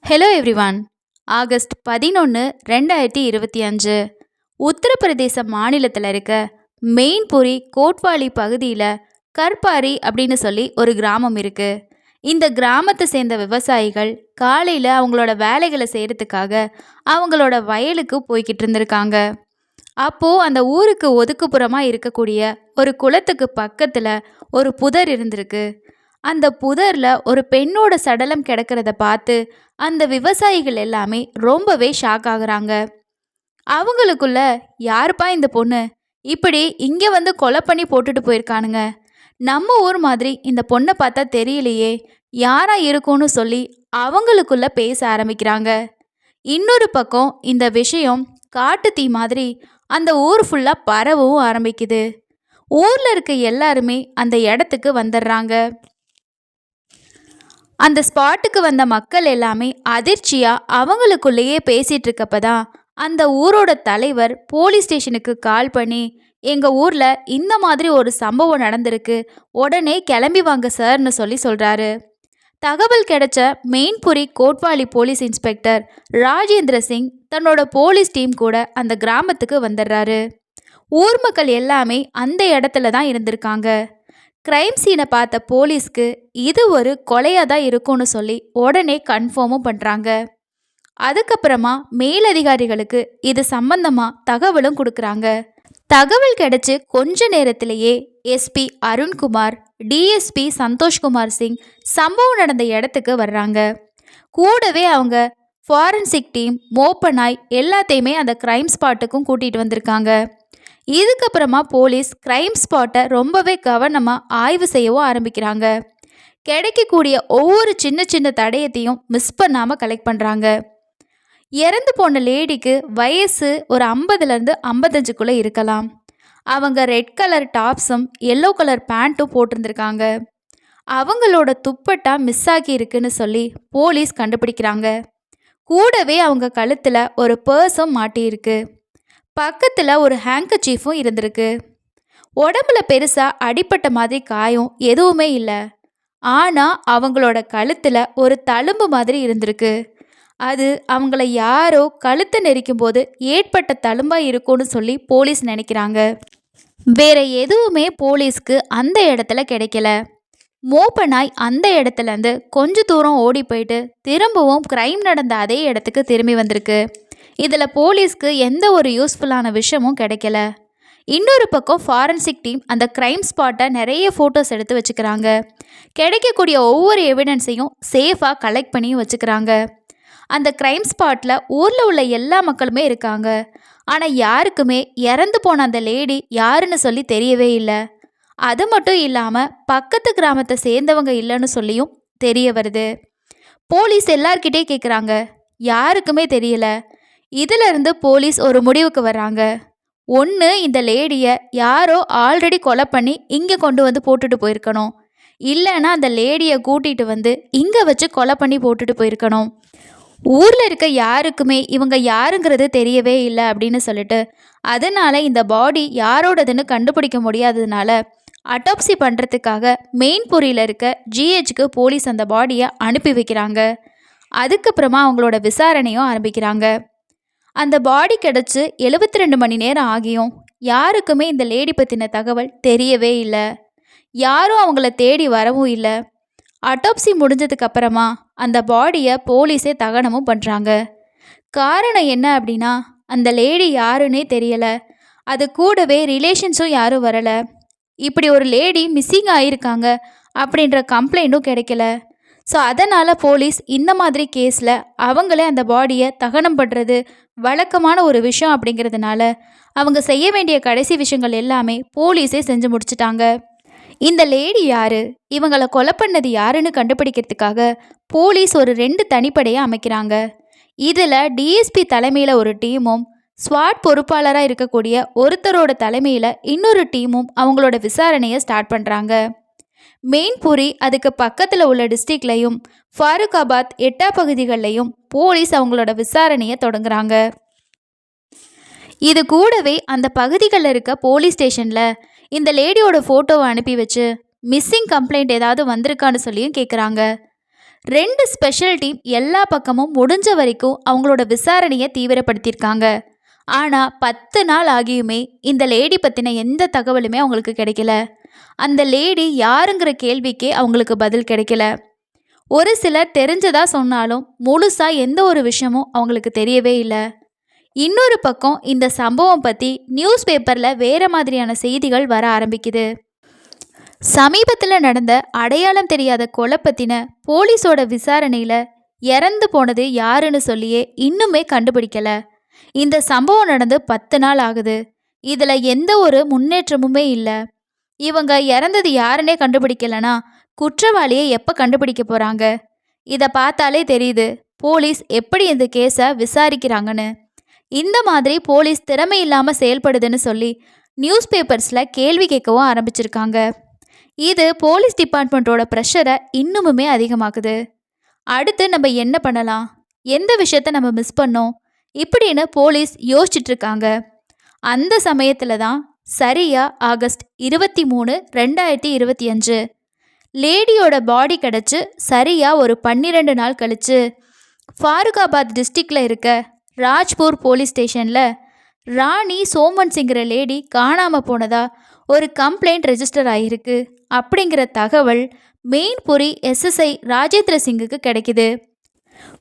Hello everyone. August 11 2025 Uttar Pradesh மாநிலத்தில் இருக்க மெயின்புரி கோட்வாலி பகுதியில் கர்பாரி அப்படின்னு சொல்லி ஒரு கிராமம் இருக்கு. இந்த கிராமத்தை சேர்ந்த விவசாயிகள் காலையில் அவங்களோட வேலைகளை செய்கிறதுக்காக அவங்களோட வயலுக்கு போய்கிட்டு இருந்திருக்காங்க. அப்போது அந்த ஊருக்கு ஒதுக்குப்புறமாக இருக்கக்கூடிய ஒரு குளத்துக்கு பக்கத்தில் ஒரு புதர் இருந்திருக்கு. அந்த புதரில் ஒரு பெண்ணோட சடலம் கிடக்கிறத பார்த்து அந்த விவசாயிகள் எல்லாமே ரொம்பவே ஷாக் ஆகுறாங்க. அவங்களுக்குள்ள, யாருப்பா இந்த பொண்ணு, இப்படி இங்கே வந்து கொலை பண்ணி போட்டுட்டு போயிருக்கானுங்க, நம்ம ஊர் மாதிரி இந்த பொண்ணை பார்த்தா தெரியலையே, யாரா இருக்கும்னு சொல்லி அவங்களுக்குள்ள பேச ஆரம்பிக்கிறாங்க. இன்னொரு பக்கம் இந்த விஷயம் காட்டு தீ மாதிரி அந்த ஊர் ஃபுல்லாக பரவவும் ஆரம்பிக்குது. ஊரில் இருக்க எல்லாருமே அந்த இடத்துக்கு வந்துடுறாங்க. அந்த ஸ்பாட்டுக்கு வந்த மக்கள் எல்லாமே அதிர்ச்சியாக அவங்களுக்குள்ளேயே பேசிகிட்டு இருக்கப்பதான் அந்த ஊரோட தலைவர் போலீஸ் ஸ்டேஷனுக்கு கால் பண்ணி, எங்கள் ஊரில் இந்த மாதிரி ஒரு சம்பவம் நடந்திருக்கு, உடனே கிளம்பி வாங்க சார்னு சொல்கிறாரு. தகவல் கிடைச்ச மெயின்புரி கோட்வாலி போலீஸ் இன்ஸ்பெக்டர் ராஜேந்திர சிங் தன்னோட போலீஸ் டீம் கூட அந்த கிராமத்துக்கு வந்துடுறாரு. ஊர் மக்கள் எல்லாமே அந்த இடத்துல தான் இருந்திருக்காங்க. கிரைம் சீனை பார்த்த போலீஸ்க்கு இது ஒரு கொலையாக தான் இருக்கும்னு சொல்லி உடனே கன்ஃபார்மும் பண்ணுறாங்க. அதுக்கப்புறமா மேலதிகாரிகளுக்கு இது சம்பந்தமாக தகவலும் கொடுக்குறாங்க. தகவல் கிடைச்சி கொஞ்ச நேரத்திலேயே எஸ்பி அருண்குமார், டிஎஸ்பி சந்தோஷ்குமார் சிங் சம்பவம் நடந்த இடத்துக்கு வர்றாங்க. கூடவே அவங்க ஃபாரன்சிக் டீம், மோப்பனாய் எல்லாத்தையுமே அந்த கிரைம் ஸ்பாட்டுக்கும் கூட்டிகிட்டு வந்திருக்காங்க. இதுக்கப்புறமா போலீஸ் கிரைம் ஸ்பாட்டை ரொம்பவே கவனமாக ஆய்வு செய்யவும் ஆரம்பிக்கிறாங்க. கிடைக்கக்கூடிய ஒவ்வொரு சின்ன சின்ன தடயத்தையும் மிஸ் பண்ணாமல் கலெக்ட் பண்ணுறாங்க. இறந்து போன லேடிக்கு வயசு ஒரு 50லேருந்து 55க்குள்ளே இருக்கலாம். அவங்க ரெட் கலர் டாப்ஸும் எல்லோ கலர் பேண்ட்டும் போட்டிருந்துருக்காங்க. அவங்களோட துப்பட்டா மிஸ் ஆகி இருக்குன்னு சொல்லி போலீஸ் கண்டுபிடிக்கிறாங்க. கூடவே அவங்க கழுத்தில் ஒரு பர்ஸும் மாட்டியிருக்கு. பக்கத்தில் ஒரு ஹேங்கர்சீஃபும் இருந்திருக்கு. உடம்புல பெருசாக அடிப்பட்ட மாதிரி காயம் எதுவுமே இல்லை. ஆனால் அவங்களோட கழுத்தில் ஒரு தழும்பு மாதிரி இருந்திருக்கு. அது அவங்கள யாரோ கழுத்தை நெரிக்கும் போது ஏற்பட்ட தழும்பாக இருக்கும்னு சொல்லி போலீஸ் நினைக்கிறாங்க. வேற எதுவுமே போலீஸ்க்கு அந்த இடத்துல கிடைக்கல. மோப்பனாய் அந்த இடத்துலேருந்து கொஞ்ச தூரம் ஓடி போயிட்டு திரும்பவும் கிரைம் நடந்த அதே இடத்துக்கு திரும்பி வந்திருக்கு. இதில் போலீஸ்க்கு எந்த ஒரு யூஸ்ஃபுல்லான விஷயமும் கிடைக்கல. இன்னொரு பக்கம் ஃபாரன்சிக் டீம் அந்த கிரைம் ஸ்பாட்டை நிறைய ஃபோட்டோஸ் எடுத்து வச்சுக்கிறாங்க. கிடைக்கக்கூடிய ஒவ்வொரு எவிடன்ஸையும் சேஃபாக கலெக்ட் பண்ணியும் வச்சுக்கிறாங்க. அந்த கிரைம் ஸ்பாட்டில் ஊரில் உள்ள எல்லா மக்களுமே இருக்காங்க. ஆனால் யாருக்குமே இறந்து போன அந்த லேடி யாருன்னு சொல்லி தெரியவே இல்லை. அது மட்டும் இல்லாமல் பக்கத்து கிராமத்தை சேர்ந்தவங்க இல்லைன்னு சொல்லியும் தெரிய வருது. போலீஸ் எல்லார்கிட்டே கேட்குறாங்க, யாருக்குமே தெரியல. இதிலிருந்து போலீஸ் ஒரு முடிவுக்கு வர்றாங்க. ஒன்று, இந்த லேடியை யாரோ ஆல்ரெடி கொலை பண்ணி இங்கே கொண்டு வந்து போட்டுட்டு போயிருக்கணும். இல்லைன்னா அந்த லேடியை கூட்டிகிட்டு வந்து இங்கே வச்சு கொலை பண்ணி போட்டுட்டு போயிருக்கணும். ஊரில் இருக்க யாருக்குமே இவங்க யாருங்கிறது தெரியவே இல்லை அப்படின்னு சொல்லிட்டு, அதனால் இந்த பாடி யாரோடதுன்னு கண்டுபிடிக்க முடியாததுனால அட்டாப்சி பண்ணுறதுக்காக மெயின்புரியில் இருக்க ஜிஹெச்சுக்கு போலீஸ் அந்த பாடியை அனுப்பி வைக்கிறாங்க. அதுக்கப்புறமா அவங்களோட விசாரணையும் ஆரம்பிக்கிறாங்க. அந்த பாடி கிடச்சி 72 மணி நேரம் ஆகியும் யாருக்குமே இந்த லேடி பற்றின தகவல் தெரியவே இல்லை. யாரும் அவங்கள தேடி வரவும் இல்லை. அட்டாப்சி முடிஞ்சதுக்கு அப்புறமா அந்த பாடியை போலீஸே தகனமும் பண்ணுறாங்க. காரணம் என்ன அப்படின்னா, அந்த லேடி யாருன்னே தெரியலை. அது கூடவே ரிலேஷன்ஸும் யாரும் வரலை. இப்படி ஒரு லேடி மிஸ்ஸிங் ஆகியிருக்காங்க அப்படின்ற கம்ப்ளைண்ட்டும் கிடைக்கல. ஸோ அதனால் போலீஸ் இந்த மாதிரி கேஸில் அவங்களே அந்த பாடியை தகனம் பண்ணுறது வழக்கமான ஒரு விஷயம் அப்படிங்கிறதுனால அவங்க செய்ய வேண்டிய கடைசி விஷயங்கள் எல்லாமே போலீஸே செஞ்சு முடிச்சிட்டாங்க. இந்த லேடி யார், இவங்களை கொலை பண்ணது யாருன்னு கண்டுபிடிக்கிறதுக்காக போலீஸ் ஒரு 2 தனிப்படையை அமைக்கிறாங்க. இதில் டிஎஸ்பி தலைமையில் ஒரு டீமும், ஸ்வாட் பொறுப்பாளராக இருக்கக்கூடிய ஒருத்தரோட தலைமையில் இன்னொரு டீமும் அவங்களோட விசாரணையை ஸ்டார்ட் பண்ணுறாங்க. மெயின்புரி அதுக்கு பக்கத்தில் உள்ள டிஸ்ட்ரிக்ட்லையும் ஃபாருக்காபாத் எட்டா பகுதிகளிலையும் போலீஸ் அவங்களோட விசாரணையை தொடங்குறாங்க. இது கூடவே அந்த பகுதிகளில் இருக்க போலீஸ் ஸ்டேஷனில் இந்த லேடியோட ஃபோட்டோவை அனுப்பி வச்சு மிஸ்ஸிங் கம்ப்ளைண்ட் ஏதாவது வந்திருக்கான்னு சொல்லியும் கேட்குறாங்க. 2 ஸ்பெஷல் டீம் எல்லா பக்கமும் முடிஞ்ச வரைக்கும் அவங்களோட விசாரணையை தீவிரப்படுத்தியிருக்காங்க. ஆனால் 10 நாள் ஆகியுமே இந்த லேடி பற்றின எந்த தகவலுமே அவங்களுக்கு கிடைக்கல. அந்த லேடி யாருங்கிற கேள்விக்கே அவங்களுக்கு பதில் கிடைக்கல. ஒரு சிலர் தெரிஞ்சதா சொன்னாலும் முழுசாக எந்த ஒரு விஷயமும் அவங்களுக்கு தெரியவே இல்லை. இன்னொரு பக்கம் இந்த சம்பவம் பற்றி நியூஸ் பேப்பரில் வேறு மாதிரியான செய்திகள் வர ஆரம்பிக்குது. சமீபத்தில் நடந்த அடையாளம் தெரியாத கொலை பற்றின போலீஸோட விசாரணையில் இறந்து போனது யாருன்னு சொல்லியே இன்னுமே கண்டுபிடிக்கல. இந்த சம்பவம் நடந்து 10 நாள் ஆகுது. இதில் எந்த ஒரு முன்னேற்றமுமே இல்லை. இவங்க இறந்தது யாருன்னே கண்டுபிடிக்கலனா குற்றவாளியை எப்போ கண்டுபிடிக்க போகிறாங்க? இதை பார்த்தாலே தெரியுது போலீஸ் எப்படி இந்த கேஸை விசாரிக்கிறாங்கன்னு. இந்த மாதிரி போலீஸ் திறமை இல்லாமல் செயல்படுதுன்னு சொல்லி நியூஸ் பேப்பர்ஸில் கேள்வி கேட்கவும் ஆரம்பிச்சிருக்காங்க. இது போலீஸ் டிபார்ட்மெண்ட்டோட ப்ரெஷரை இன்னுமுமே அதிகமாக்குது. அடுத்து நம்ம என்ன பண்ணலாம், எந்த விஷயத்த நம்ம மிஸ் பண்ணோம் இப்படின்னு போலீஸ் யோசிச்சுட்ருக்காங்க. அந்த சமயத்தில் தான் சரியா ஆகஸ்ட் 23, 2025 லேடியோட பாடி கிடச்சி சரியா ஒரு 12 நாள் கழிச்சு ஃபாருகாபாத் டிஸ்ட்ரிக்டில் இருக்க ராஜ்பூர் போலீஸ் ஸ்டேஷனில் ராணி சோமன் சிங்கிற லேடி காணாமல் போனதா ஒரு கம்ப்ளைண்ட் ரெஜிஸ்டர் ஆகிருக்கு அப்படிங்கிற தகவல் மெயின்புரி எஸ்எஸ்ஐ ராஜேந்திர சிங்குக்கு கிடைக்குது.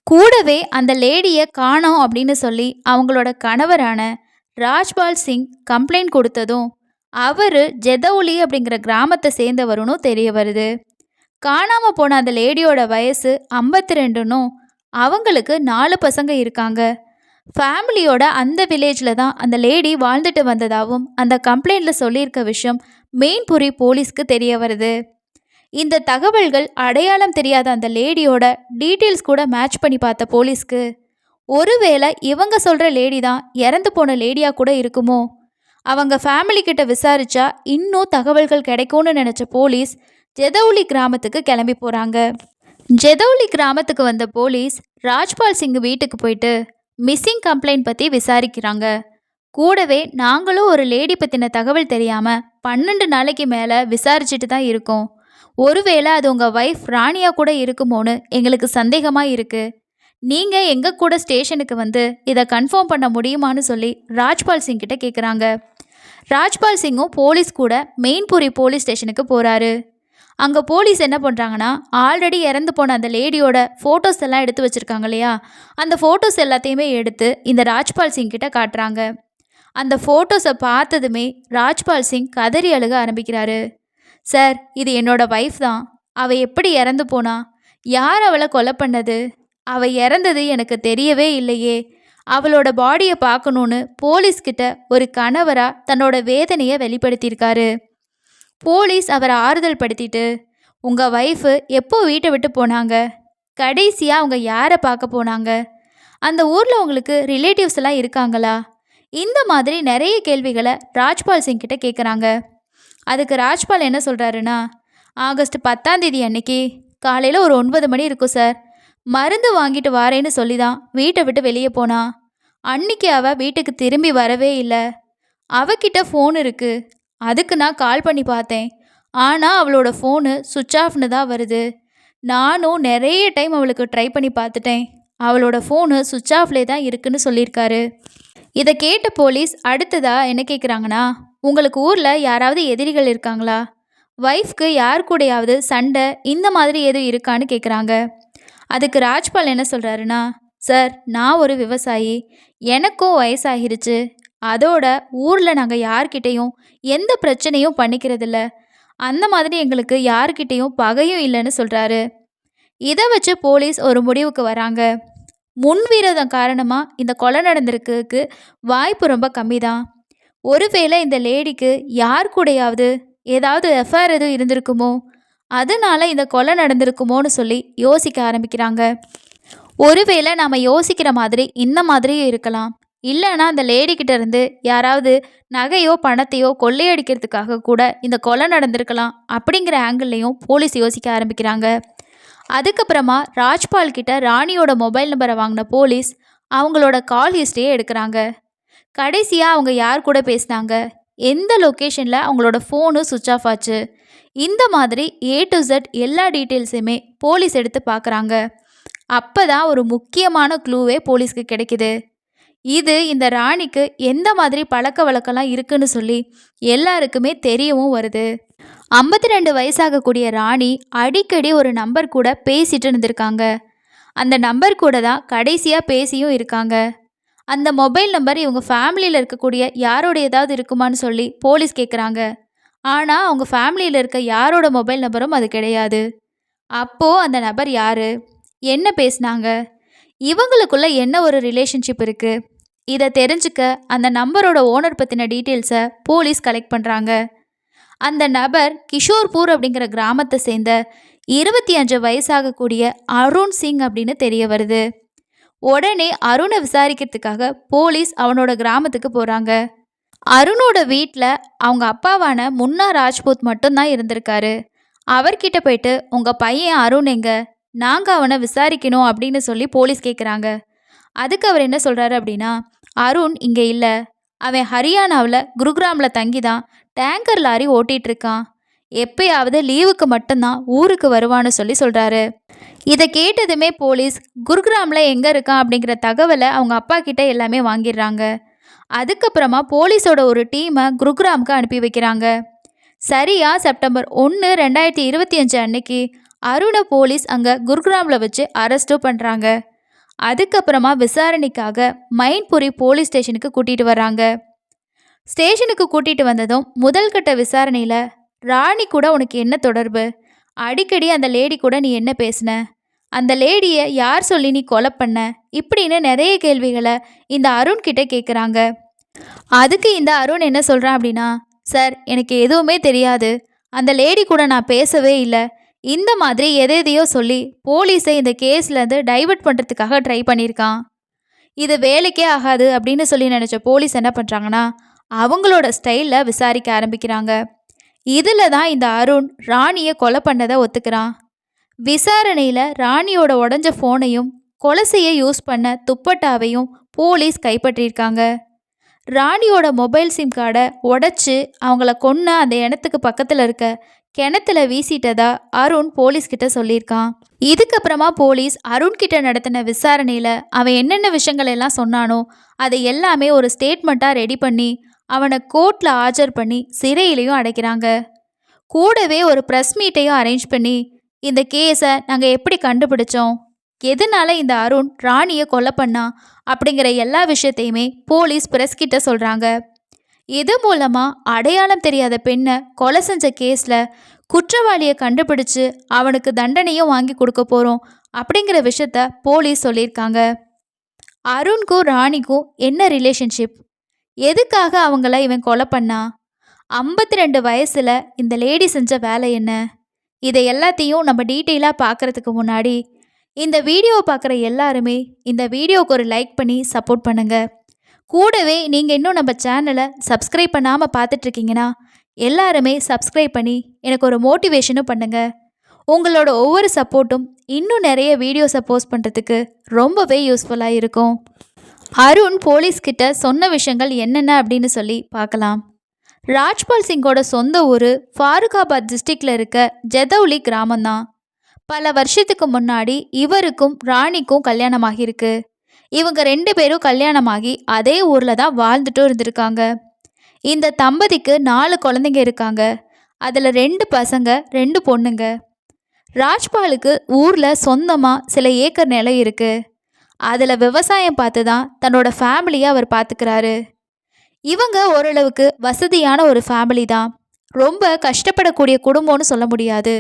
கூடவே அந்த லேடியை காணோம் அப்படின்னு சொல்லி அவங்களோட கணவரான ராஜ்பால் சிங் கம்ப்ளைண்ட் கொடுத்ததும் அவர் ஜெதௌலி அப்படிங்கிற கிராமத்தை சேர்ந்தவருன்னு தெரிய வருது. காணாமல் போன அந்த லேடியோட வயசு 52ன்னும் அவங்களுக்கு 4 பசங்க இருக்காங்க. ஃபேமிலியோட அந்த வில்லேஜில் தான் அந்த லேடி வாழ்ந்துட்டு வந்ததாகவும் அந்த கம்ப்ளைண்ட்டில் சொல்லியிருக்க விஷயம் மெயின்புரி போலீஸ்க்கு தெரிய வருது. இந்த தகவல்கள் அடையாளம் தெரியாத அந்த லேடியோட டீட்டெயில்ஸ் கூட மேட்ச் பண்ணி பார்த்த போலீஸ்க்கு ஒருவேளை இவங்க சொல்கிற லேடி தான் இறந்து போன லேடியாக கூட இருக்குமோ? அவங்க ஃபேமிலி கிட்ட விசாரிச்சா இன்னும் தகவல்கள் கிடைக்கும்னு நினச்ச போலீஸ் ஜெதௌலி கிராமத்துக்கு கிளம்பி போகிறாங்க. ஜெதௌலி கிராமத்துக்கு வந்த போலீஸ் ராஜ்பால் சிங் வீட்டுக்கு போயிட்டு மிஸ்ஸிங் கம்ப்ளைண்ட் பற்றி விசாரிக்கிறாங்க. கூடவே நாங்களும் ஒரு லேடி பற்றின தகவல் தெரியாமல் 12 நாளைக்கு மேலே விசாரிச்சுட்டு தான் இருக்கோம். ஒருவேளை அது உங்கள் ஒய்ஃப் ராணியா கூட இருக்குமோன்னு எங்களுக்கு சந்தேகமாக இருக்குது. நீங்கள் எங்கள் கூட ஸ்டேஷனுக்கு வந்து இதை கன்ஃபார்ம் பண்ண முடியுமான்னு சொல்லி ராஜ்பால் சிங் கிட்ட கேட்குறாங்க. ராஜ்பால் சிங்கும் போலீஸ் கூட மெயின்புரி போலீஸ் ஸ்டேஷனுக்கு போகிறாரு. அங்கே போலீஸ் என்ன பண்ணுறாங்கன்னா, ஆல்ரெடி இறந்து போன அந்த லேடியோட ஃபோட்டோஸ் எல்லாம் எடுத்து வச்சுருக்காங்க இல்லையா, அந்த ஃபோட்டோஸ் எல்லாத்தையுமே எடுத்து இந்த ராஜ்பால் சிங் கிட்ட காட்டுறாங்க. அந்த ஃபோட்டோஸை பார்த்ததுமே ராஜ்பால் சிங் கதறி அழுக ஆரம்பிக்கிறாரு. சார், இது என்னோட ஒய்ஃப் தான். அவள் எப்படி இறந்து போனா? யார் அவளை கொலை பண்ணது? அவள் இறந்தது எனக்கு தெரியவே இல்லையே. அவளோட பாடியை பார்க்கணுன்னு போலீஸ்கிட்ட ஒரு கணவராக தன்னோட வேதனையை வெளிப்படுத்தியிருக்காரு. போலீஸ் அவரை ஆறுதல் படுத்திட்டு, உங்கள் ஒய்ஃபு எப்போ வீட்டை விட்டு போனாங்க? கடைசியாக அவங்க யாரை பார்க்க போனாங்க? அந்த ஊரில் உங்களுக்கு ரிலேட்டிவ்ஸ் எல்லாம் இருக்காங்களா? இந்த மாதிரி நிறைய கேள்விகளை ராஜ்பால் சிங் கிட்ட கேட்குறாங்க. அதுக்கு ராஜ்பால் என்ன சொல்கிறாருன்னா, ஆகஸ்ட் 10 அன்னைக்கு காலையில் ஒரு 9 மணி இருக்கும் சார். மருந்து வாங்கிட்டு வாரேன்னு சொல்லி தான் வீட்டை விட்டு வெளியே போனா. அன்னைக்கு அவள் வீட்டுக்கு திரும்பி வரவே இல்லை. அவகிட்ட ஃபோன் இருக்குது. அதுக்கு நான் கால் பண்ணி பார்த்தேன். ஆனால் அவளோட ஃபோனு சுவிட்ச் ஆஃப்னு தான் வருது. நானும் நிறைய டைம் அவளுக்கு ட்ரை பண்ணி பார்த்துட்டேன். அவளோட ஃபோனு சுவிட்ச் ஆஃப்லே தான் இருக்குன்னு சொல்லியிருக்காரு. இதை கேட்ட போலீஸ் அடுத்ததாக என்ன கேட்குறாங்கன்னா, உங்களுக்கு ஊரில் யாராவது எதிரிகள் இருக்காங்களா? ஒய்ஃப்க்கு யார் கூடயாவது சண்டை இந்த மாதிரி எதுவும் இருக்கான்னு கேட்குறாங்க. அதுக்கு ராஜ்பால் என்ன சொல்கிறாருன்னா, சார், நான் ஒரு விவசாயி. எனக்கும் வயசாகிருச்சு. அதோட ஊரில் நாங்கள் யார்கிட்டையும் எந்த பிரச்சனையும் பண்ணிக்கிறதில்ல. அந்த மாதிரி எங்களுக்கு யார்கிட்டையும் பகையும் இல்லைன்னு சொல்கிறாரு. இதை வச்சு போலீஸ் ஒரு முடிவுக்கு வராங்க. முன்விரோதம் காரணமாக இந்த கொலை நடந்திருக்கிறதுக்கு வாய்ப்பு ரொம்ப கம்மி தான். ஒருவேளை இந்த லேடிக்கு யார் கூடயாவது ஏதாவது எஃப்ஐஆர் எதுவும் இருந்திருக்குமோ, அதனால இந்த கொலை நடந்திருக்குமோன்னு சொல்லி யோசிக்க ஆரம்பிக்கிறாங்க. ஒருவேளை நாம் யோசிக்கிற மாதிரி இந்த மாதிரியும் இருக்கலாம். இல்லைன்னா அந்த லேடிக்கிட்ட இருந்து யாராவது நகையோ பணத்தையோ கொள்ளையடிக்கிறதுக்காக கூட இந்த கொலை நடந்திருக்கலாம் அப்படிங்கிற ஆங்கிள்லையும் போலீஸ் யோசிக்க ஆரம்பிக்கிறாங்க. அதுக்கப்புறமா ராஜ்பால் கிட்ட ராணியோட மொபைல் நம்பரை வாங்கின போலீஸ் அவங்களோட கால் ஹிஸ்ட்ரியை எடுக்கிறாங்க. கடைசியாக அவங்க யார் கூட பேசினாங்க, எந்த லொக்கேஷனில் அவங்களோட ஃபோனு சுவிட்ச் ஆஃப் ஆச்சு, இந்த மாதிரி A to Z எல்லா டீட்டெயில்ஸையுமே போலீஸ் எடுத்து பார்க்குறாங்க. அப்போ தான் ஒரு முக்கியமான க்ளூவே போலீஸ்க்கு கிடைக்குது. இது இந்த ராணிக்கு எந்த மாதிரி பழக்க வழக்கம்லாம் இருக்குன்னு சொல்லி எல்லாருக்குமே தெரியவும் வருது. 52 வயசாகக்கூடிய ராணி அடிக்கடி ஒரு நம்பர் கூட பேசிட்டு இருந்திருக்காங்க. அந்த நம்பர் கூட தான் கடைசியாக பேசியும் இருக்காங்க. அந்த மொபைல் நம்பர் இவங்க ஃபேமிலியில் இருக்கக்கூடிய யாரோட ஏதாவது இருக்குமான்னு சொல்லி போலீஸ் கேட்குறாங்க. ஆனால் அவங்க ஃபேமிலியில் இருக்க யாரோட மொபைல் நம்பரும் அது கிடையாது. அப்போது அந்த நபர் யார், என்ன பேசினாங்க, இவங்களுக்குள்ள என்ன ஒரு ரிலேஷன்ஷிப் இருக்குது, இதை தெரிஞ்சுக்க அந்த நம்பரோட ஓனர் பற்றின டீட்டெயில்ஸை போலீஸ் கலெக்ட் பண்ணுறாங்க. அந்த நபர் கிஷோர்பூர் அப்படிங்கிற கிராமத்தை சேர்ந்த 25 வயசாகக்கூடிய அருண் சிங் அப்படின்னு தெரிய வருது. உடனே அருணை விசாரிக்கிறதுக்காக போலீஸ் அவனோட கிராமத்துக்கு போகிறாங்க. அருணோட வீட்டில் அவங்க அப்பாவான முன்னா ராஜ்பூத் மட்டும்தான் இருந்திருக்காரு. அவர்கிட்ட போயிட்டு உங்கள் பையன் அருண் எங்க, நாங்கள் அவனை விசாரிக்கணும் அப்படின்னு சொல்லி போலீஸ் கேட்குறாங்க. அதுக்கு அவர் என்ன சொல்கிறாரு அப்படின்னா, அருண் இங்கே இல்லை, அவன் ஹரியானாவில் குருகிராமில் தங்கி தான் டேங்கர் லாரி ஓட்டிகிட்டு இருக்கான், எப்பயாவது லீவுக்கு மட்டும்தான் ஊருக்கு வருவான்னு சொல்லி சொல்கிறாரு. இதை கேட்டதுமே போலீஸ் குருகிராமில் எங்கே இருக்கான் அப்படிங்கிற தகவலை அவங்க அப்பா கிட்ட எல்லாமே வாங்கிடுறாங்க. அதுக்கப்புறமா போலீஸோட ஒரு டீமை குருகிராமுக்கு அனுப்பி வைக்கிறாங்க. சரியாக செப்டம்பர் 1, 2025 அன்னைக்கு அருணை போலீஸ் அங்கே குருகிராமில் வச்சு அரெஸ்ட்டும் பண்ணுறாங்க. அதுக்கப்புறமா விசாரணைக்காக மைன்புரி போலீஸ் ஸ்டேஷனுக்கு கூட்டிகிட்டு வர்றாங்க. ஸ்டேஷனுக்கு கூட்டிகிட்டு வந்ததும் முதல் கட்ட விசாரணையில் ராணி கூட உனக்கு என்ன தொடர்பு, அடிக்கடி அந்த லேடி கூட நீ என்ன பேசின, அந்த லேடியை யார் சொல்லி நீ கொலை பண்ண, இப்படின்னு நிறைய கேள்விகளை இந்த அருண் கிட்ட கேட்குறாங்க. அதுக்கு இந்த அருண் என்ன சொல்கிறான் அப்படின்னா, சார் எனக்கு எதுவுமே தெரியாது, அந்த லேடி கூட நான் பேசவே இல்லை, இந்த மாதிரி எதையோ சொல்லி போலீஸை இந்த கேஸ்லேருந்து டைவர்ட் பண்ணுறதுக்காக ட்ரை பண்ணியிருக்கான், இது வேலைக்கே ஆகாது அப்படின்னு சொல்லி நினச்ச போலீஸ் என்ன பண்ணுறாங்கன்னா அவங்களோட ஸ்டைலில் விசாரிக்க ஆரம்பிக்கிறாங்க. இதில் தான் இந்த அருண் ராணியை கொலை பண்ணதை ஒத்துக்கிறான். விசாரணையில் ராணியோட உடஞ்ச ஃபோனையும் கொலை செய்ய யூஸ் பண்ண துப்பட்டாவையும் போலீஸ் கைப்பற்றியிருக்காங்க. ராணியோட மொபைல் சிம் கார்டை உடச்சி அவங்கள கொன்ன அந்த இடத்துக்கு பக்கத்தில் இருக்க கிணத்துல வீசிட்டதா அருண் போலீஸ்கிட்ட சொல்லியிருக்கான். இதுக்கப்புறமா போலீஸ் அருண்கிட்ட நடத்தின விசாரணையில் அவன் என்னென்ன விஷயங்கள் எல்லாம் சொன்னானோ அதை எல்லாமே ஒரு ஸ்டேட்மெண்ட்டாக ரெடி பண்ணி அவனை கோர்ட்டில் ஆஜர் பண்ணி சிறையிலையும் அடைக்கிறாங்க. கூடவே ஒரு ப்ரெஸ் மீட்டையும் அரேஞ்ச் பண்ணி இந்த கேஸை நாங்கள் எப்படி கண்டுபிடிச்சோம், எதனால இந்த அருண் ராணியை கொலை பண்ணா அப்படிங்கிற எல்லா விஷயத்தையுமே போலீஸ் ப்ரெஸ் கிட்ட சொல்கிறாங்க. இது மூலமாக அடையாளம் தெரியாத பெண்ணை கொலை செஞ்ச கேஸில் குற்றவாளியை கண்டுபிடிச்சு அவனுக்கு தண்டனையும் வாங்கி கொடுக்க போகிறோம் அப்படிங்கிற விஷயத்த போலீஸ் சொல்லியிருக்காங்க. அருணுக்கும் ராணிக்கும் என்ன ரிலேஷன்ஷிப், எதுக்காக அவங்கள இவன் கொலை பண்ணா, 52 வயசில் இந்த லேடி செஞ்ச வேலை என்ன, இதை எல்லாத்தையும் நம்ம டீட்டெயிலாக பார்க்குறதுக்கு முன்னாடி இந்த வீடியோவை பார்க்குற எல்லாருமே இந்த வீடியோவுக்கு ஒரு லைக் பண்ணி சப்போர்ட் பண்ணுங்கள். கூடவே நீங்கள் இன்னும் நம்ம சேனலை சப்ஸ்கிரைப் பண்ணாமல் பார்த்துட்ருக்கீங்கன்னா எல்லாருமே சப்ஸ்கிரைப் பண்ணி எனக்கு ஒரு மோட்டிவேஷனும் பண்ணுங்கள். உங்களோட ஒவ்வொரு சப்போர்ட்டும் இன்னும் நிறைய வீடியோஸை போஸ்ட் பண்ணுறதுக்கு ரொம்பவே யூஸ்ஃபுல்லாக இருக்கும். அருண் போலீஸ்கிட்ட சொன்ன விஷயங்கள் என்னென்ன அப்படின்னு சொல்லி பார்க்கலாம். ராஜ்பால் சிங்கோட சொந்த ஊர் ஃபாருகாபாத் டிஸ்ட்ரிக்டில் இருக்க ஜெதௌலி கிராமம்தான். பல வருஷத்துக்கு முன்னாடி இவருக்கும் ராணிக்கும் கல்யாணமாகிருக்கு. இவங்க 2 பேரும் கல்யாணமாகி அதே ஊரில் தான் வாழ்ந்துட்டும் இருந்திருக்காங்க. இந்த தம்பதிக்கு 4 குழந்தைங்க இருக்காங்க. அதில் 2 பசங்க 2 பொண்ணுங்க. ராஜ்பாலுக்கு ஊரில் சொந்தமாக சில ஏக்கர் நிலம் இருக்குது. அதில் விவசாயம் பார்த்து தான் தன்னோட ஃபேமிலியை அவர் பார்த்துக்கிறாரு. இவங்க ஓரளவுக்கு வசதியான ஒரு ஃபேமிலி தான். ரொம்ப கஷ்டப்படக்கூடிய குடும்பம்னு சொல்ல முடியாது.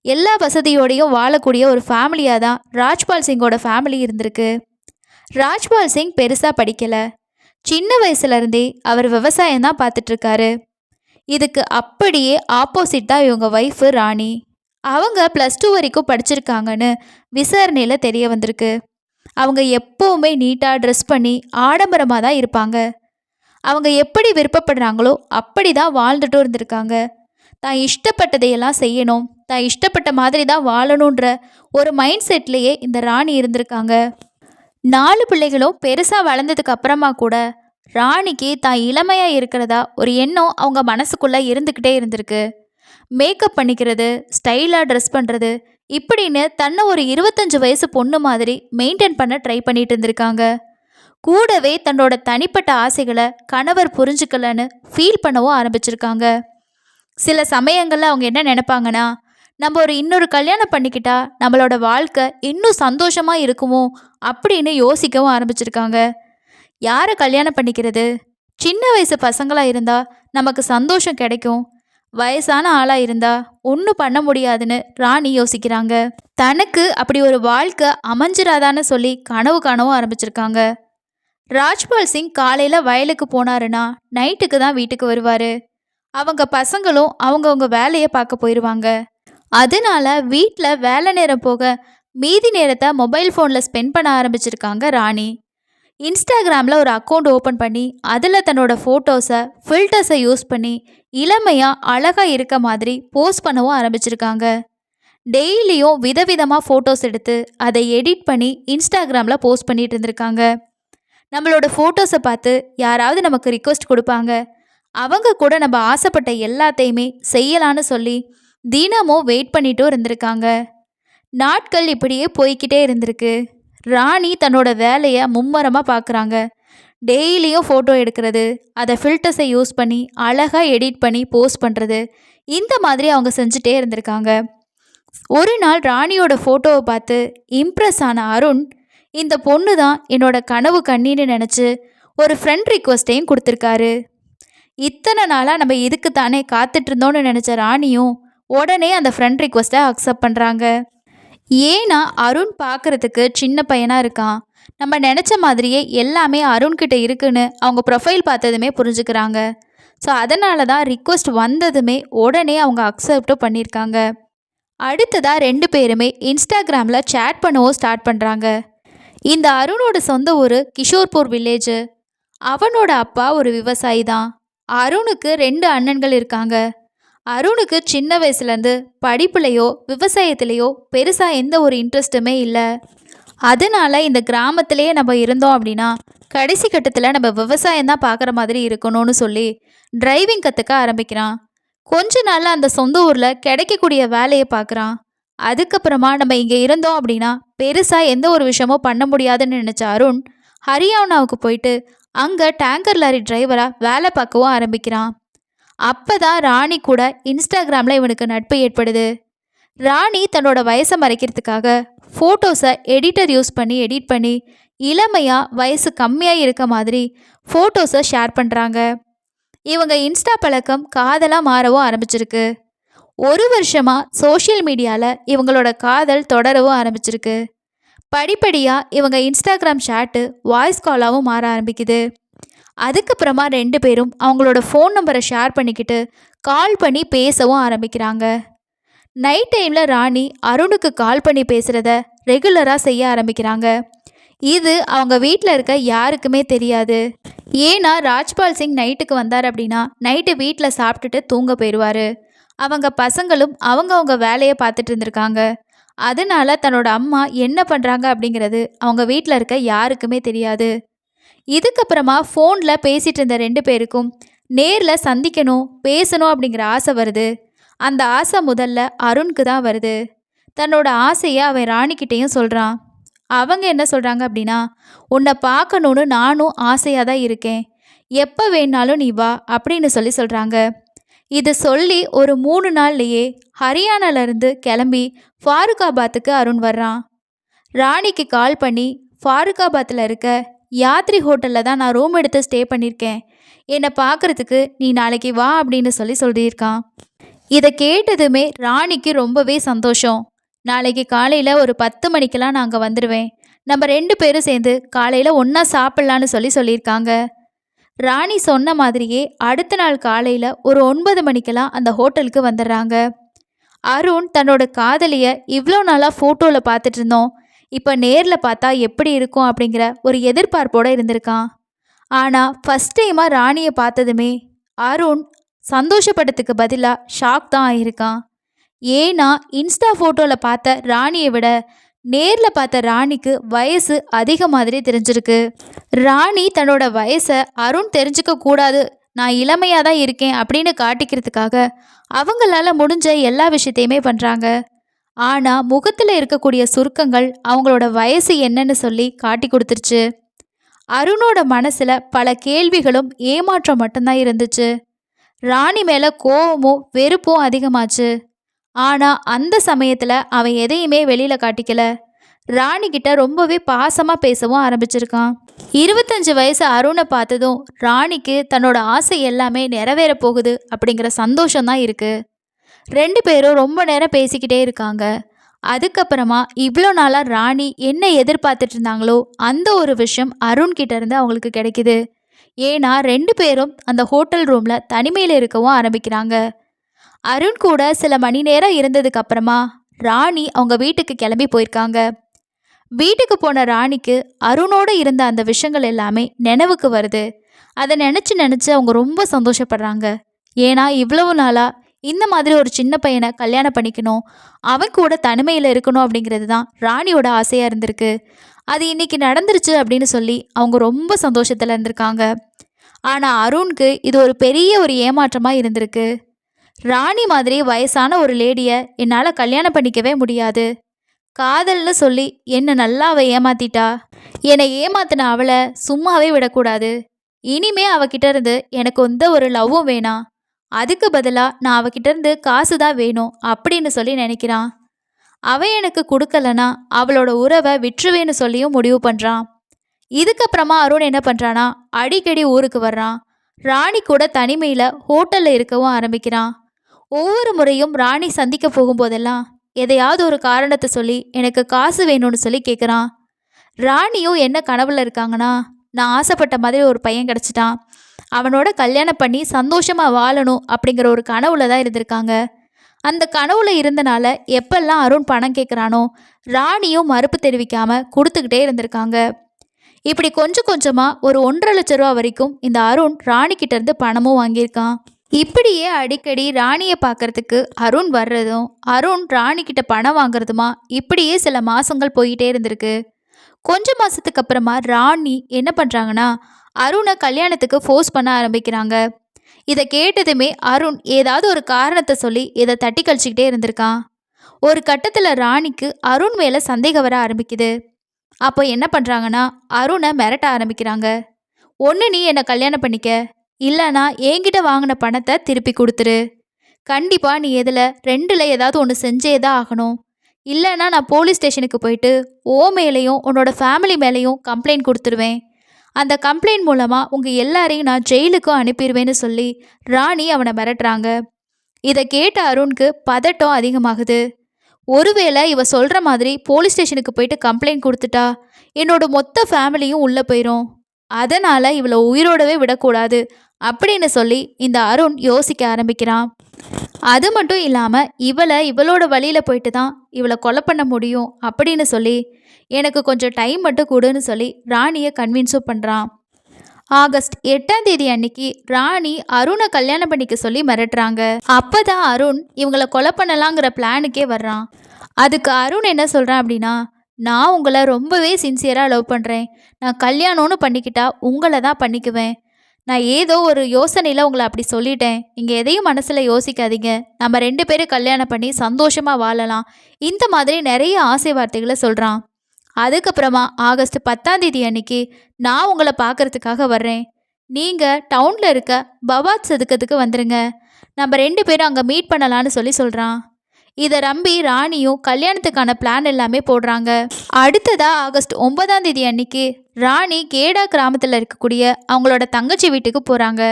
எல்லா வசதியோடையும் வாழக்கூடிய ஒரு ஃபேமிலியாக தான் ராஜ்பால் சிங்கோட ஃபேமிலி இருந்திருக்கு. ராஜ்பால் சிங் பெருசாக படிக்கலை. சின்ன வயசுலேருந்தே அவர் விவசாயம் தான் பார்த்துட்ருக்காரு. இதுக்கு அப்படியே ஆப்போசிட் தான் இவங்க ஒய்ஃபு ராணி. அவங்க +2 வரைக்கும் படிச்சிருக்காங்கன்னு விசாரணையில் தெரிய வந்திருக்கு. அவங்க எப்போவுமே நீட்டாக ட்ரெஸ் பண்ணி ஆடம்பரமாக தான் இருப்பாங்க. அவங்க எப்படி விருப்பப்படுறாங்களோ அப்படி தான் வாழ்ந்துட்டும் இருந்திருக்காங்க. தான் இஷ்டப்பட்டதையெல்லாம் செய்யணும், தான் இஷ்டப்பட்ட மாதிரி தான் வாழணுன்ற ஒரு மைண்ட் செட்லேயே இந்த ராணி இருந்திருக்காங்க. 4 பிள்ளைகளும் பெருசாக வளர்ந்ததுக்கு அப்புறமா கூட ராணிக்கு தான் இளமையா இருக்கிறதா ஒரு எண்ணம் அவங்க மனசுக்குள்ள இருந்துக்கிட்டே இருந்திருக்கு. மேக்கப் பண்ணிக்கிறது, ஸ்டைலாக ட்ரெஸ் பண்ணுறது, இப்படின்னு தன்னை ஒரு 25 வயசு பொண்ணு மாதிரி மெயின்டைன் பண்ண ட்ரை பண்ணிட்டு இருந்திருக்காங்க. கூடவே தன்னோட தனிப்பட்ட ஆசைகளை கணவர் புரிஞ்சுக்கலன்னு ஃபீல் பண்ணவும் ஆரம்பிச்சிருக்காங்க. சில சமயங்களில் அவங்க என்ன நினைப்பாங்கன்னா, நம்ம ஒரு இன்னொரு கல்யாணம் பண்ணிக்கிட்டா நம்மளோட வாழ்க்கை இன்னும் சந்தோஷமாக இருக்குமோ அப்படின்னு யோசிக்கவும் ஆரம்பிச்சிருக்காங்க. யாரை கல்யாணம் பண்ணிக்கிறது? சின்ன வயசு பசங்களாக இருந்தால் நமக்கு சந்தோஷம் கிடைக்கும், வயசான ஆளாக இருந்தா ஒன்றும் பண்ண முடியாதுன்னு ராணி யோசிக்கிறாங்க. தனக்கு அப்படி ஒரு வாழ்க்கை அமைஞ்சிராதான்னு சொல்லி கனவு காணவும் ஆரம்பிச்சிருக்காங்க. ராஜ்பால் சிங் காலையில் வயலுக்கு போனாருன்னா நைட்டுக்கு தான் வீட்டுக்கு வருவார். அவங்க பசங்களும் அவங்கவுங்க வேலையை பார்க்க போயிடுவாங்க. அதனால வீட்டில் வேலை நேரம் போக மீதி நேரத்தை மொபைல் ஃபோனில் ஸ்பெண்ட் பண்ண ஆரம்பிச்சிருக்காங்க ராணி. இன்ஸ்டாகிராமில் ஒரு அக்கௌண்ட் ஓப்பன் பண்ணி அதில் தன்னோட ஃபோட்டோஸை ஃபில்டர்ஸை யூஸ் பண்ணி இளமையாக அழகாக இருக்க மாதிரி போஸ்ட் பண்ணவும் ஆரம்பிச்சிருக்காங்க. டெய்லியும் விதவிதமாக ஃபோட்டோஸ் எடுத்து அதை எடிட் பண்ணி இன்ஸ்டாகிராமில் போஸ்ட் பண்ணிட்டு இருந்திருக்காங்க. நம்மளோட ஃபோட்டோஸை பார்த்து யாராவது நமக்கு ரிக்வெஸ்ட் கொடுப்பாங்க, அவங்க கூட நம்ம ஆசைப்பட்ட எல்லாத்தையுமே செய்யலான்னு சொல்லி தினமும் வெயிட் பண்ணிட்டும் இருந்திருக்காங்க. நாட்கள் இப்படியே போய்கிட்டே இருந்திருக்கு. ராணி தன்னோட வேலையை மும்மரமாக பார்க்குறாங்க. டெய்லியும் ஃபோட்டோ எடுக்கிறது, அதை ஃபில்டர்ஸை யூஸ் பண்ணி அழகாக எடிட் பண்ணி போஸ்ட் பண்ணுறது, இந்த மாதிரி அவங்க செஞ்சுட்டே இருந்திருக்காங்க. ஒரு நாள் ராணியோட ஃபோட்டோவை பார்த்து இம்ப்ரெஸ் ஆன அருண், இந்த பொண்ணு தான் என்னோட கனவு கண்ணின்னு நினச்சி ஒரு ஃப்ரெண்ட் ரிக்வெஸ்ட்டையும் கொடுத்துருக்காரு. இத்தனை நாளாக நம்ம இதுக்கு தானே காத்துட்ருந்தோன்னு நினச்ச ராணியும் உடனே அந்த ஃப்ரெண்ட் ரிக்வெஸ்ட்டை அக்செப்ட் பண்ணுறாங்க. ஏன்னா அருண் பார்க்குறதுக்கு சின்ன பையனாக இருக்கான். நம்ம நினச்ச மாதிரியே எல்லாமே அருண்கிட்ட இருக்குன்னு அவங்க ப்ரொஃபைல் பார்த்ததுமே புரிஞ்சுக்கிறாங்க. ஸோ அதனால தான் ரிக்வெஸ்ட் வந்ததுமே உடனே அவங்க அக்செப்டும் பண்ணியிருக்காங்க. அடுத்ததாக 2 பேருமே இன்ஸ்டாகிராமில் சேட் பண்ணவும் ஸ்டார்ட் பண்ணுறாங்க. இந்த அருணோட சொந்த ஊர் கிஷோர்பூர் வில்லேஜு. அவனோட அப்பா ஒரு விவசாயி தான். அருணுக்கு 2 அண்ணன்கள் இருக்காங்க. அருணுக்கு சின்ன வயசுலேருந்து படிப்புலையோ விவசாயத்துலேயோ பெருசாக எந்த ஒரு இன்ட்ரெஸ்ட்டுமே இல்லை. அதனால் இந்த கிராமத்திலேயே நம்ம இருந்தோம் அப்படின்னா கடைசி கட்டத்தில் நம்ம விவசாயம் தான் பார்க்குற மாதிரி இருக்கணும்னு சொல்லி டிரைவிங் கற்றுக்க ஆரம்பிக்கிறான். கொஞ்ச நாளில் அந்த சொந்த ஊரில் கிடைக்கக்கூடிய வேலையை பார்க்குறான். அதுக்கப்புறமா நம்ம இங்கே இருந்தோம் அப்படின்னா பெருசாக எந்த ஒரு விஷயமும் பண்ண முடியாதுன்னு நினச்ச அருண் ஹரியானாவுக்கு போயிட்டு அங்கே டேங்கர் லாரி டிரைவராக வேலை பார்க்கவும் ஆரம்பிக்கிறான். அப்போ தான் ராணி கூட இன்ஸ்டாகிராமில் இவனுக்கு நட்பு ஏற்படுது. ராணி தன்னோட வயசை மறைக்கிறதுக்காக ஃபோட்டோஸை எடிட்டர் யூஸ் பண்ணி எடிட் பண்ணி இளமையாக வயசு கம்மியாக இருக்க மாதிரி ஃபோட்டோஸை ஷேர் பண்ணுறாங்க. இவங்க இன்ஸ்டா பழக்கம் காதலாக மாறவும் ஆரம்பிச்சிருக்கு. 1 வருஷமாக சோஷியல் மீடியாவில் இவங்களோட காதல் தொடரவும் ஆரம்பிச்சிருக்கு. படிப்படியாக இவங்க இன்ஸ்டாகிராம் சேட்டு வாய்ஸ் காலாகவும் மாற ஆரம்பிக்குது. அதுக்கப்புறமா 2 பேரும் அவங்களோட ஃபோன் நம்பரை ஷேர் பண்ணிக்கிட்டு கால் பண்ணி பேசவும் ஆரம்பிக்கிறாங்க. நைட் டைமில் ராணி அருணுக்கு கால் பண்ணி பேசுகிறத ரெகுலராக செய்ய ஆரம்பிக்கிறாங்க. இது அவங்க வீட்டில் இருக்க யாருக்குமே தெரியாது. ஏன்னா ராஜ்பால் சிங் நைட்டுக்கு வந்தார் அப்படின்னா நைட்டு வீட்டில் சாப்பிட்டுட்டு தூங்க போயிடுவார். அவங்க பசங்களும் அவங்கவுங்க வேலையை பார்த்துட்டு இருந்திருக்காங்க. அதனால தன்னோட அம்மா என்ன பண்ணுறாங்க அப்படிங்கிறது அவங்க வீட்டில் இருக்க யாருக்குமே தெரியாது. இதுக்கப்புறமா ஃபோனில் பேசிகிட்டு இருந்த 2 பேருக்கும் நேரில் சந்திக்கணும் பேசணும் அப்படிங்கிற ஆசை வருது. அந்த ஆசை முதல்ல அருணுக்கு தான் வருது. தன்னோட ஆசையை அவன் ராணிக்கிட்டேயும் சொல்கிறான். அவங்க என்ன சொல்கிறாங்க அப்படின்னா, உன்னை பார்க்கணுன்னு நானும் ஆசையாக தான் இருக்கேன், எப்போ வேணாலும் நீ வா அப்படின்னு சொல்கிறாங்க. இது சொல்லி ஒரு 3 நாள்லையே ஹரியானாலேருந்து கிளம்பி ஃபாருக்காபாத்துக்கு அருண் வர்றான். ராணிக்கு கால் பண்ணி ஃபாருக்காபாத்தில் இருக்க யாத்ரி ஹோட்டலில் தான் நான் ரூம் எடுத்து ஸ்டே பண்ணியிருக்கேன், என்னை பார்க்குறதுக்கு நீ நாளைக்கு வா அப்படின்னு சொல்லியிருக்கான். இதை கேட்டதுமே ராணிக்கு ரொம்பவே சந்தோஷம். நாளைக்கு காலையில் ஒரு 10 மணிக்கெல்லாம் நான் அங்கே வந்துடுவேன், நம்ம 2 பேரும் சேர்ந்து காலையில் ஒன்றா சாப்பிட்லான்னு சொல்லியிருக்காங்க. ராணி சொன்ன மாதிரியே அடுத்த நாள் காலையில் ஒரு 9 மணிக்கெல்லாம் அந்த ஹோட்டலுக்கு வந்துடுறாங்க. அருண் தன்னோட காதலியை இவ்வளோ நாளாக ஃபோட்டோவில் பார்த்துட்டு இருந்தோம், இப்போ நேரில் பார்த்தா எப்படி இருக்கும் அப்படிங்கிற ஒரு எதிர்பார்ப்போடு இருந்திருக்கான். ஆனால் ஃபஸ்ட் டைமாக ராணியை பார்த்ததுமே அருண் சந்தோஷப்பட்டதுக்கு பதிலாக ஷாக் தான் ஆகியிருக்கான். ஏன்னா இன்ஸ்டா ஃபோட்டோவில் பார்த்த ராணியை விட நேர்ல பார்த்த ராணிக்கு வயசு அதிக மாதிரி தெரிஞ்சிருக்கு. ராணி தன்னோட வயசை அருண் தெரிஞ்சுக்க கூடாது, நான் இளமையாக தான் இருக்கேன் அப்படின்னு காட்டிக்கிறதுக்காக அவங்களால முடிஞ்ச எல்லா விஷயத்தையுமே பண்ணுறாங்க. ஆனால் முகத்தில் இருக்கக்கூடிய சுருக்கங்கள் அவங்களோட வயசு என்னன்னு சொல்லி காட்டி கொடுத்துருச்சு. அருணோட மனசில் பல கேள்விகளும் ஏமாற்றம் மட்டும்தான் இருந்துச்சு. ராணி மேலே கோவமும் வெறுப்பும் அதிகமாச்சு. ஆனால் அந்த சமயத்தில் அவன் எதையுமே வெளியில் காட்டிக்கல. ராணி கிட்ட ரொம்பவே பாசமாக பேசவும் ஆரம்பிச்சிருக்கான். 25 வயசு அருணை பார்த்ததும் ராணிக்கு தன்னோட ஆசை எல்லாமே நிறைவேற போகுது அப்படிங்கிற சந்தோஷம்தான் இருக்கு. 2 பேரும் ரொம்ப நேரம் பேசிக்கிட்டே இருக்காங்க. அதுக்கப்புறமா இவ்வளோ நாளாக ராணி என்ன எதிர்பார்த்துட்டு இருந்தாங்களோ அந்த ஒரு விஷயம் அருண் கிட்ட இருந்து அவங்களுக்கு கிடைக்குது. ஏன்னா 2 பேரும் அந்த ஹோட்டல் ரூமில் தனிமையில் இருக்கவும் ஆரம்பிக்கிறாங்க. அருண் கூட சில மணி நேரம் இருந்ததுக்கு அப்புறமா ராணி அவங்க வீட்டுக்கு கிளம்பி போயிருக்காங்க. வீட்டுக்கு போன ராணிக்கு அருணோடு இருந்த அந்த விஷயங்கள் எல்லாமே நினைவுக்கு வருது. அதை நினச்சி அவங்க ரொம்ப சந்தோஷப்படுறாங்க. ஏன்னா இவ்வளவு நாளாக இந்த மாதிரி ஒரு சின்ன பையனை கல்யாணம் பண்ணிக்கணும், அவன் கூட தனிமையில் இருக்கணும் அப்படிங்கிறது தான் ராணியோட ஆசையாக இருந்திருக்கு. அது இன்னைக்கு நடந்துருச்சு அப்படின்னு சொல்லி அவங்க ரொம்ப சந்தோஷத்தில் இருந்திருக்காங்க. ஆனால் அருணுக்கு இது ஒரு பெரிய ஒரு ஏமாற்றமாக இருந்திருக்கு. ராணி மாதிரி வயசான ஒரு லேடியை என்னால் கல்யாணம் பண்ணிக்கவே முடியாது. காதல்னு சொல்லி என்னை நல்லா அவள் ஏமாத்திட்டா. என்னை ஏமாத்தின அவளை சும்மாவே விடக்கூடாது. இனிமே அவகிட்ட இருந்து எனக்கு எந்த ஒரு லவ்வும் வேணாம். அதுக்கு பதிலாக நான் அவகிட்ட இருந்து காசு தான் வேணும் அப்படின்னு சொல்லி நினைக்கிறான். அவன் எனக்கு கொடுக்கலனா அவளோட உறவை விற்றுவேன்னு சொல்லியும் முடிவு பண்ணுறான். இதுக்கப்புறமா அருண் என்ன பண்ணுறான்னா அடிக்கடி ஊருக்கு வர்றான். ராணி கூட தனிமையில் ஹோட்டலில் இருக்கவும் ஆரம்பிக்கிறான். ஒவ்வொரு முறையும் ராணி சந்திக்க போகும்போதெல்லாம் எதையாவது ஒரு காரணத்தை சொல்லி எனக்கு காசு வேணும்னு சொல்லி கேட்குறான். ராணியும் என்ன கனவுல இருக்காங்கன்னா, நான் ஆசைப்பட்ட மாதிரி ஒரு பையன் கிடச்சிட்டான், அவனோட கல்யாணம் பண்ணி சந்தோஷமாக வாழணும் அப்படிங்கிற ஒரு கனவுல தான் இருந்திருக்காங்க. அந்த கனவுல இருந்தனால எப்பெல்லாம் அருண் பணம் கேட்குறானோ ராணியும் மறுப்பு தெரிவிக்காமல் கொடுத்துக்கிட்டே இருந்திருக்காங்க. இப்படி கொஞ்சம் கொஞ்சமாக ஒரு 1.5 லட்ச ரூபா வரைக்கும் இந்த அருண் ராணிக்கிட்ட இருந்து பணமும் வாங்கியிருக்கான். இப்படியே அடிக்கடி ராணியை பார்க்கறதுக்கு அருண் வர்றதும் அருண் ராணிக்கிட்ட பணம் வாங்குறதுமா இப்படியே சில மாதங்கள் போயிட்டே இருந்திருக்கு. கொஞ்சம் மாதத்துக்கு அப்புறமா ராணி என்ன பண்ணுறாங்கன்னா அருணை கல்யாணத்துக்கு ஃபோர்ஸ் பண்ண ஆரம்பிக்கிறாங்க. இதை கேட்டதுமே அருண் ஏதாவது ஒரு காரணத்தை சொல்லி இதை தட்டி கழிச்சிக்கிட்டே இருந்திருக்கான். ஒரு கட்டத்தில் ராணிக்கு அருண் மேலே சந்தேகம் வர ஆரம்பிக்குது. அப்போ என்ன பண்ணுறாங்கன்னா அருணை மிரட்ட ஆரம்பிக்கிறாங்க. ஒன்று நீ என்னை கல்யாணம் பண்ணிக்க, இல்லைனா என்கிட்ட வாங்கின பணத்தை திருப்பி கொடுத்துரு. கண்டிப்பாக நீ எதில் 2ல் ஏதாவது ஒன்று செஞ்சே தான் ஆகணும். இல்லைனா நான் போலீஸ் ஸ்டேஷனுக்கு போயிட்டு ஓ மேலேயும் உன்னோட ஃபேமிலி மேலேயும் கம்ப்ளைண்ட் கொடுத்துருவேன். அந்த கம்ப்ளைண்ட் மூலமாக உங்கள் எல்லாரையும் நான் ஜெயிலுக்கும் அனுப்பிடுவேன்னு சொல்லி ராணி அவனை மிரட்டுறாங்க. இதை கேட்ட அருணுக்கு பதட்டம் அதிகமாகுது. ஒருவேளை இவ சொல்கிற மாதிரி போலீஸ் ஸ்டேஷனுக்கு போயிட்டு கம்ப்ளைண்ட் கொடுத்துட்டா என்னோட மொத்த ஃபேமிலியும் உள்ளே போயிடும். அதனால் இவளை உயிரோடவே விடக்கூடாது அப்படின்னு சொல்லி இந்த அருண் யோசிக்க ஆரம்பிக்கிறான். அது மட்டும் இல்லாமல் இவளோட வழியில் போயிட்டு தான் இவளை கொலை பண்ண முடியும் அப்படின்னு சொல்லி எனக்கு கொஞ்சம் டைம் மட்டும் கொடுன்னு சொல்லி ராணியை கன்வின்ஸும் பண்ணுறான். ஆகஸ்ட் 8ஆம் தேதி அன்னைக்கு ராணி அருணை கல்யாணம் பண்ணிக்க சொல்லி மிரட்டுறாங்க. அப்போ தான் அருண் இவங்களை கொலை பண்ணலாங்கிற பிளானுக்கே வர்றான். அதுக்கு அருண் என்ன சொல்கிறான் அப்படின்னா, நான் உங்களை ரொம்பவே சின்சியராக லவ் பண்ணுறேன், நான் கல்யாணம்னு பண்ணிக்கிட்டா உங்களை தான் பண்ணிக்குவேன். நான் ஏதோ ஒரு யோசனையில் உங்களை அப்படி சொல்லிட்டேன், நீங்கள் எதையும் மனசில் யோசிக்காதீங்க, நம்ம 2 பேரும் கல்யாணம் பண்ணி சந்தோஷமாக வாழலாம். இந்த மாதிரி நிறைய ஆசை வார்த்தைகளை சொல்கிறான். அதுக்கப்புறமா ஆகஸ்ட் 10ஆம் தேதி அன்னைக்கு நான் உங்களை பார்க்கறதுக்காக வர்றேன், நீங்கள் டவுனில் இருக்க பவாத் சதுக்கத்துக்கு வந்துடுங்க, நம்ம 2 பேரும் அங்கே மீட் பண்ணலான்னு சொல்லி சொல்கிறான். இதை நம்பி ராணியும் கல்யாணத்துக்கான பிளான் எல்லாமே போடுறாங்க. அடுத்ததாக ஆகஸ்ட் 9ஆம் தேதி அன்னைக்கு ராணி கேடா கிராமத்தில் இருக்கக்கூடிய அவங்களோட தங்கச்சி வீட்டுக்கு போகிறாங்க.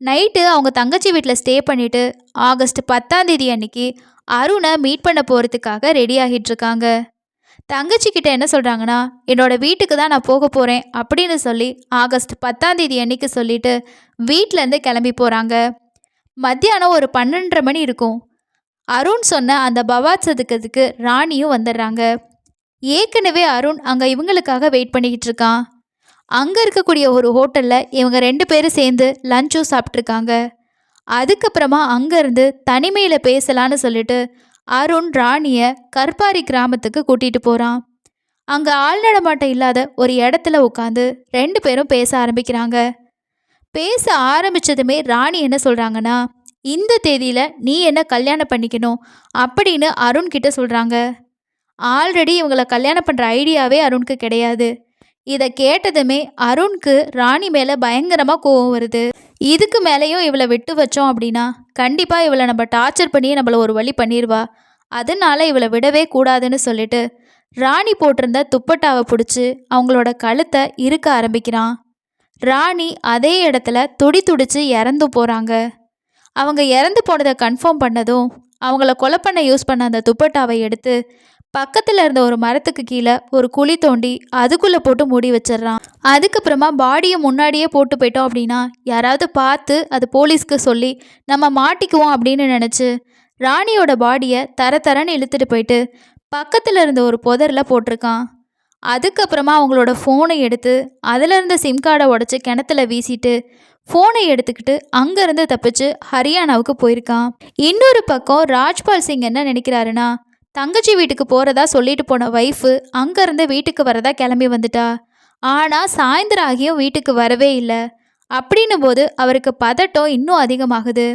நைட்டு அவங்க தங்கச்சி வீட்டில் ஸ்டே பண்ணிவிட்டு ஆகஸ்ட் 10ஆம் தேதி அன்னைக்கு அருணை மீட் பண்ண போகிறதுக்காக ரெடி ஆகிட்டு இருக்காங்க. தங்கச்சி கிட்ட என்ன சொல்கிறாங்கன்னா, என்னோட வீட்டுக்கு தான் நான் போக போகிறேன் அப்படின்னு சொல்லி ஆகஸ்ட் 10ஆம் தேதி அன்னைக்கு சொல்லிட்டு வீட்டிலேருந்து கிளம்பி போகிறாங்க. மத்தியானம் ஒரு 12:30 மணி இருக்கும். அருண் சொன்ன அந்த பவாத் சதுக்கத்துக்கு ராணியும் வந்துடுறாங்க. ஏற்கனவே அருண் அங்கே இவங்களுக்காக வெயிட் பண்ணிக்கிட்டு இருக்கான். அங்கே இருக்கக்கூடிய ஒரு ஹோட்டலில் இவங்க 2 பேரும் சேர்ந்து லஞ்சும் சாப்பிட்ருக்காங்க. அதுக்கப்புறமா அங்கேருந்து தனிமையில் பேசலான்னு சொல்லிட்டு அருண் ராணிய கற்பாரி கிராமத்துக்கு கூட்டிட்டு போறான். அங்க ஆள் நடமாட்டம் இல்லாத ஒரு இடத்துல உட்காந்து 2 பேரும் பேச ஆரம்பிக்கிறாங்க. பேச ஆரம்பிச்சதுமே ராணி என்ன சொல்றாங்கன்னா, இந்த தேதியில நீ என்ன கல்யாணம் பண்ணிக்கணும் அப்படின்னு அருண் கிட்ட சொல்றாங்க. ஆல்ரெடி இவங்கள கல்யாணம் பண்ற ஐடியாவே அருணுக்கு கிடையாது. இதை கேட்டதுமே அருணுக்கு ராணி மேல பயங்கரமா கோவம் வருது. இதுக்கு மேலேயும் இவளை விட்டு வச்சோம் அப்படின்னா கண்டிப்பா இவளை நம்ம டார்ச்சர் பண்ணி நம்மள ஒரு வழி பண்ணிடுவா. அதனால இவளை விடவே கூடாதுன்னு சொல்லிட்டு ராணி போட்டிருந்த துப்பட்டாவை பிடிச்சி அவங்களோட கழுத்தை இறுக்க ஆரம்பிக்கிறான். ராணி அதே இடத்துல துடி துடிச்சு இறந்து போகிறாங்க. அவங்க இறந்து போனதை கன்ஃபார்ம் பண்ணதும் அவங்கள கொலை பண்ண யூஸ் பண்ண அந்த துப்பட்டாவை எடுத்து பக்கத்தில் இருந்த ஒரு மரத்துக்கு கீழே ஒரு குழி தோண்டி அதுக்குள்ளே போட்டு மூடி வச்சிடுறான். அதுக்கப்புறமா பாடியை முன்னாடியே போட்டு போயிட்டோம் அப்படின்னா யாராவது பார்த்து அது போலீஸ்க்கு சொல்லி நம்ம மாட்டிக்குவோம் அப்படின்னு நினச்சி ராணியோட பாடியை தரன்னு இழுத்துட்டு போயிட்டு பக்கத்தில் இருந்த ஒரு புதரில் போட்டிருக்கான். அதுக்கப்புறமா அவங்களோட ஃபோனை எடுத்து அதில் இருந்த சிம் கார்டை உடச்சி கிணத்துல வீசிட்டு ஃபோனை எடுத்துக்கிட்டு அங்கேருந்து தப்பிச்சு ஹரியானாவுக்கு போயிருக்கான். இன்னொரு பக்கம் ராஜ்பால் சிங் என்ன நினைக்கிறாருன்னா, தங்கச்சி வீட்டுக்கு போகிறதா சொல்லிட்டு போன ஒய்ஃபு அங்கேருந்து வீட்டுக்கு வரதா கிளம்பி வந்துட்டா. ஆனால் சாயந்தரம் ஆகியும் வீட்டுக்கு வரவே இல்லை. அப்படின்னும் போது அவருக்கு பதட்டம் இன்னும் அதிகமாகுது.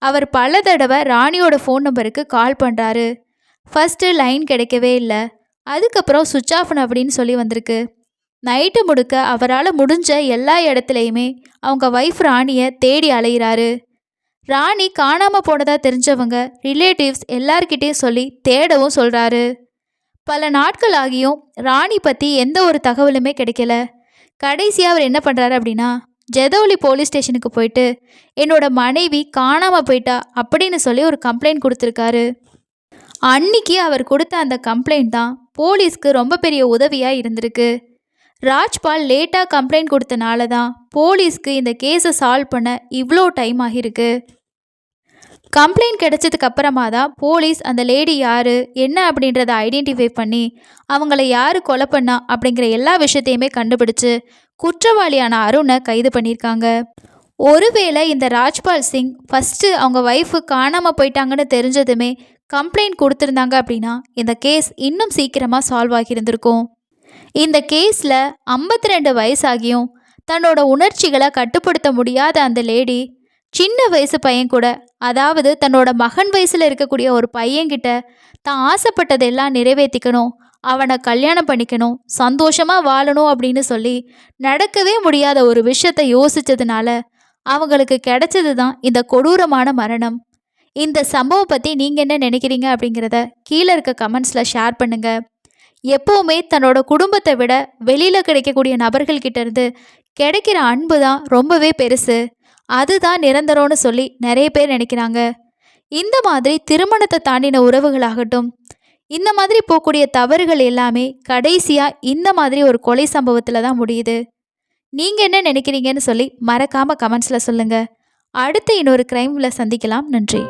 அவர் பல தடவை ராணியோட ஃபோன் நம்பருக்கு கால் பண்ணுறாரு. ஃபஸ்ட்டு லைன் கிடைக்கவே இல்லை. அதுக்கப்புறம் சுவிட்ச் ஆஃப் அப்படின்னு சொல்லி வந்திருக்கு. நைட்டு முழுக்க அவரால் முடிஞ்ச எல்லா இடத்துலையுமே அவங்க ஒய்ஃப் ராணியை தேடி அலைகிறாரு. ராணி காணாமல் போனதா தெரிஞ்சவங்க ரிலேட்டிவ்ஸ் எல்லார்கிட்டையும் சொல்லி தேடவும் சொல்கிறாரு. பல நாட்கள் ஆகியும் ராணி பற்றி எந்த ஒரு தகவலுமே கிடைக்கல. கடைசியாக அவர் என்ன பண்ணுறாரு அப்படின்னா, ஜெதோலி போலீஸ் ஸ்டேஷனுக்கு போயிட்டு என்னோட மனைவி காணாமல் போயிட்டா அப்படின்னு சொல்லி ஒரு கம்ப்ளைண்ட் கொடுத்துருக்காரு. அன்னைக்கு அவர் கொடுத்த அந்த கம்ப்ளைண்ட் தான் போலீஸ்க்கு ரொம்ப பெரிய உதவியாக இருந்திருக்கு. ராஜ்பால் லேட்டாக கம்ப்ளைண்ட் கொடுத்தனால தான் போலீஸ்க்கு இந்த கேஸை சால்வ் பண்ண இவ்வளோ டைம் ஆகியிருக்கு. கம்ப்ளைண்ட் கிடைச்சதுக்கு அப்புறமா தான் போலீஸ் அந்த லேடி யார் என்ன அப்படின்றத ஐடென்டிஃபை பண்ணி அவங்கள யார் கொலை பண்ணா அப்படிங்கிற எல்லா விஷயத்தையுமே கண்டுபிடிச்சு குற்றவாளியான அருணை கைது பண்ணியிருக்காங்க. ஒருவேளை இந்த ராஜ்பால் சிங் ஃபஸ்ட்டு அவங்க ஒய்ஃபு காணாமல் போயிட்டாங்கன்னு தெரிஞ்சதுமே கம்ப்ளைண்ட் கொடுத்துருந்தாங்க அப்படின்னா இந்த கேஸ் இன்னும் சீக்கிரமாக சால்வ் ஆகியிருந்திருக்கும். இந்த கேஸில் 52 வயசாகியும் தன்னோட உணர்ச்சிகளை கட்டுப்படுத்த முடியாத அந்த லேடி சின்ன வயசு பையன் கூட, அதாவது தன்னோட மகன் வயசில் இருக்கக்கூடிய ஒரு பையன்கிட்ட தான் ஆசைப்பட்டதெல்லாம் நிறைவேற்றிக்கணும், அவனை கல்யாணம் பண்ணிக்கணும், சந்தோஷமாக வாழணும் அப்படின்னு சொல்லி நடக்கவே முடியாத ஒரு விஷயத்தை யோசித்ததுனால அவங்களுக்கு கிடைச்சது தான் இந்த கொடூரமான மரணம். இந்த சம்பவம் பற்றி நீங்கள் என்ன நினைக்கிறீங்க அப்படிங்கிறத கீழே இருக்க கமெண்ட்ஸில் ஷேர் பண்ணுங்கள். எப்போவுமே தன்னோட குடும்பத்தை விட வெளியில் கிடைக்கக்கூடிய நபர்கள்கிட்ட இருந்து கிடைக்கிற அன்பு தான் ரொம்பவே பெருசு, அதுதான் நிரந்தரம்னு சொல்லி நிறைய பேர் நினைக்கிறாங்க. இந்த மாதிரி திருமணத்தை தாண்டின உறவுகளாகட்டும், இந்த மாதிரி போகக்கூடிய தவறுகள் எல்லாமே கடைசியாக இந்த மாதிரி ஒரு கொலை சம்பவத்தில் தான் முடியுது. நீங்கள் என்ன நினைக்கிறீங்கன்னு சொல்லி மறக்காமல் கமெண்ட்ஸில் சொல்லுங்கள். அடுத்து இன்னொரு கிரைமில் சந்திக்கலாம். நன்றி.